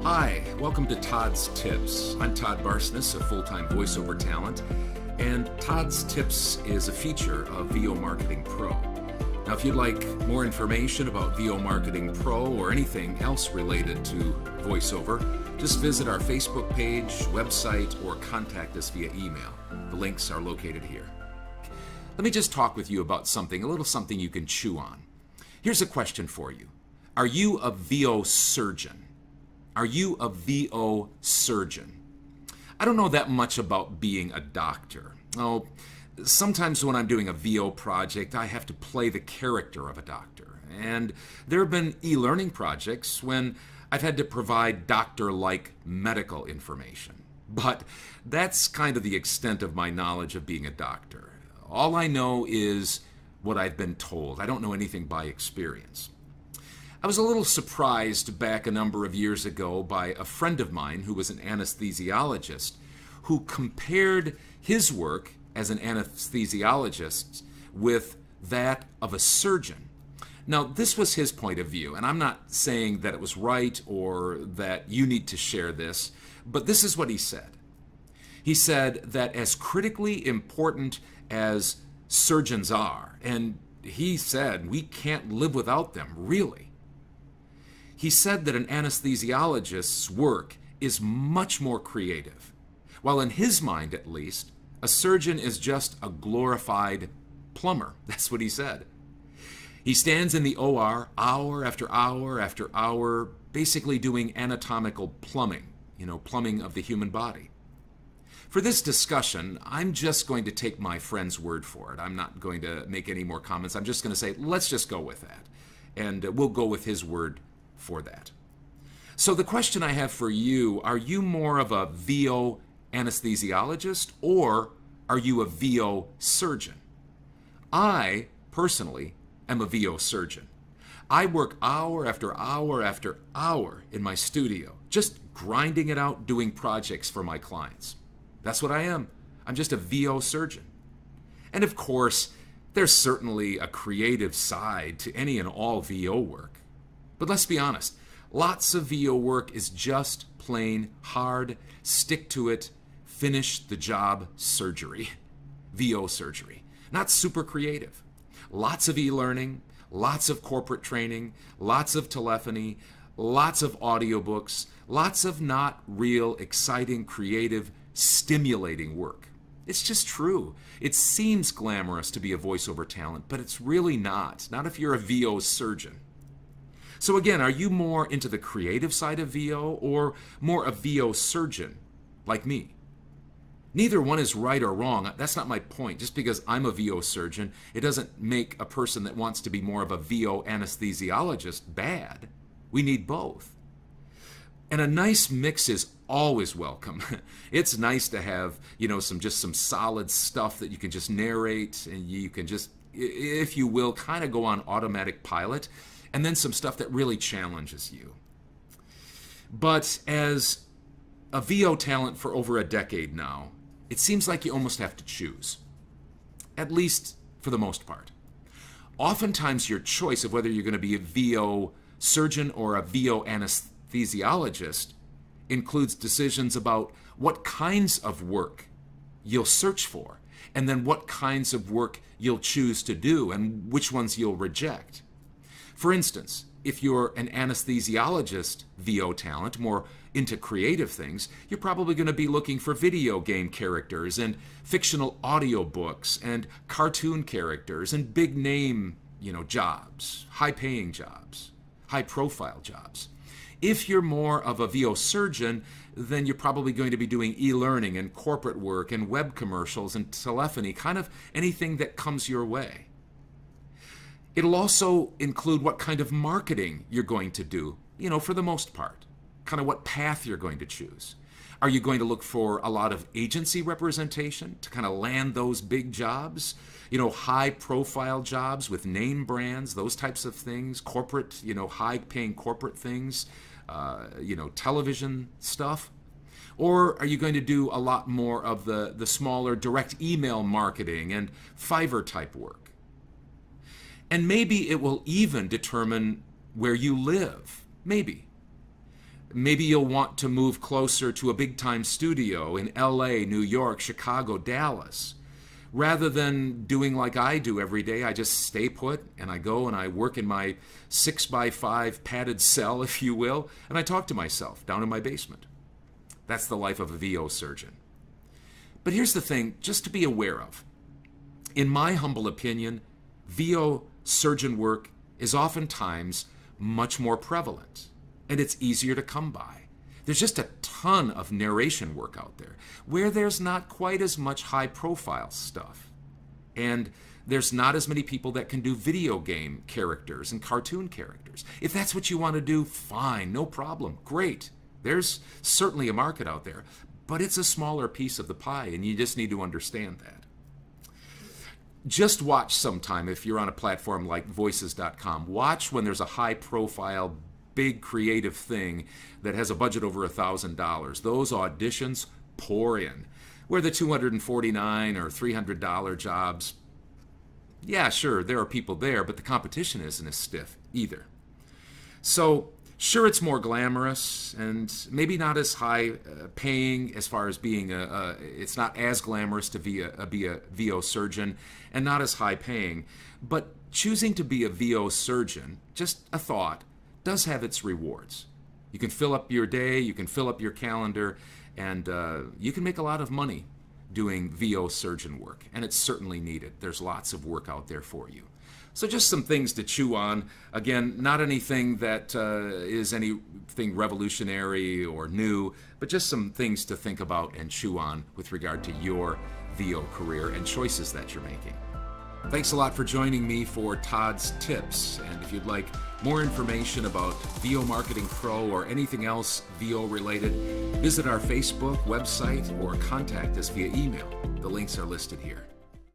Hi, welcome to Todd's Tips. I'm Todd Barsness, a full-time voiceover talent, and Todd's Tips is a feature of VO Marketing Pro. Now, if you'd like more information about VO Marketing Pro or anything else related to voiceover, just visit our Facebook page, website, or contact us via email. The links are located here. Let me just talk with you about something, a little something you can chew on. Here's a question for you. Are you a VO surgeon? Are you a VO surgeon? I don't know that much about being a doctor. Oh, sometimes when I'm doing a VO project, I have to play the character of a doctor. And there have been e-learning projects when I've had to provide doctor-like medical information. But that's kind of the extent of my knowledge of being a doctor. All I know is what I've been told. I don't know anything by experience. I was a little surprised back a number of years ago by a friend of mine who was an anesthesiologist who compared his work as an anesthesiologist with that of a surgeon. Now, this was his point of view, and I'm not saying that it was right or that you need to share this, but this is what he said. He said that as critically important as surgeons are, and he said we can't live without them, really. He said that an anesthesiologist's work is much more creative, while in his mind at least, a surgeon is just a glorified plumber. That's what he said. He stands in the OR hour after hour after hour, basically doing anatomical plumbing, plumbing of the human body. For this discussion, I'm just going to take my friend's word for it. I'm not going to make any more comments. I'm just going to say, let's just go with that. And we'll go with his word for that. So the question I have for you, are you more of a VO anesthesiologist or are you a VO surgeon? I, personally, am a VO surgeon. I work hour after hour after hour in my studio, just grinding it out, doing projects for my clients. That's what I am. I'm just a VO surgeon. And of course, there's certainly a creative side to any and all VO work. But let's be honest, lots of VO work is just plain hard, stick to it, finish the job surgery, VO surgery. Not super creative. Lots of e-learning, lots of corporate training, lots of telephony, lots of audiobooks, lots of not real, exciting, creative, stimulating work. It's just true. It seems glamorous to be a voiceover talent, but it's really not. Not if you're a VO surgeon. So again, are you more into the creative side of VO or more a VO surgeon like me? Neither one is right or wrong. That's not my point. Just because I'm a VO surgeon, it doesn't make a person that wants to be more of a VO anesthesiologist bad. We need both. And a nice mix is always welcome. It's nice to have, some solid stuff that you can just narrate and you can just, if you will, kind of go on automatic pilot, and then some stuff that really challenges you. But as a VO talent for over a decade now, it seems like you almost have to choose, at least for the most part. Oftentimes your choice of whether you're going to be a VO surgeon or a VO anesthesiologist includes decisions about what kinds of work you'll search for, and then what kinds of work you'll choose to do and which ones you'll reject. For instance, if you're an anesthesiologist VO talent, more into creative things, you're probably going to be looking for video game characters and fictional audiobooks and cartoon characters and big name, jobs, high paying jobs, high profile jobs. If you're more of a VO surgeon, then you're probably going to be doing e-learning and corporate work and web commercials and telephony, kind of anything that comes your way. It'll also include what kind of marketing you're going to do, for the most part, kind of what path you're going to choose. Are you going to look for a lot of agency representation to kind of land those big jobs? High profile jobs with name brands, those types of things, corporate, high paying corporate things, television stuff? Or are you going to do a lot more of the smaller direct email marketing and Fiverr type work? And maybe it will even determine where you live. Maybe. Maybe you'll want to move closer to a big-time studio in LA, New York, Chicago, Dallas. Rather than doing like I do every day, I just stay put and I go and I work in my 6x5 padded cell, if you will, and I talk to myself down in my basement. That's the life of a VO surgeon. But here's the thing, just to be aware of. In my humble opinion, VO surgeon work is oftentimes much more prevalent, and it's easier to come by. There's just a ton of narration work out there where there's not quite as much high-profile stuff. And there's not as many people that can do video game characters and cartoon characters. If that's what you want to do, fine, no problem, great. There's certainly a market out there, but it's a smaller piece of the pie, and you just need to understand that. Just watch sometime if you're on a platform like voices.com. Watch when there's a high-profile, big creative thing that has a budget over $1,000. Those auditions pour in. Where the $249 or $300 jobs, yeah, sure, there are people there, but the competition isn't as stiff either. So, sure, it's more glamorous and maybe not as high paying as far as being it's not as glamorous to be a VO surgeon and not as high paying, but choosing to be a VO surgeon, just a thought, does have its rewards. You can fill up your day, you can fill up your calendar, and you can make a lot of money doing VO surgeon work, and it's certainly needed. There's lots of work out there for you. So just some things to chew on. Again, not anything that is anything revolutionary or new, but just some things to think about and chew on with regard to your VO career and choices that you're making. Thanks a lot for joining me for Todd's Tips. And if you'd like more information about VO Marketing Pro or anything else VO related, visit our Facebook website or contact us via email. The links are listed here.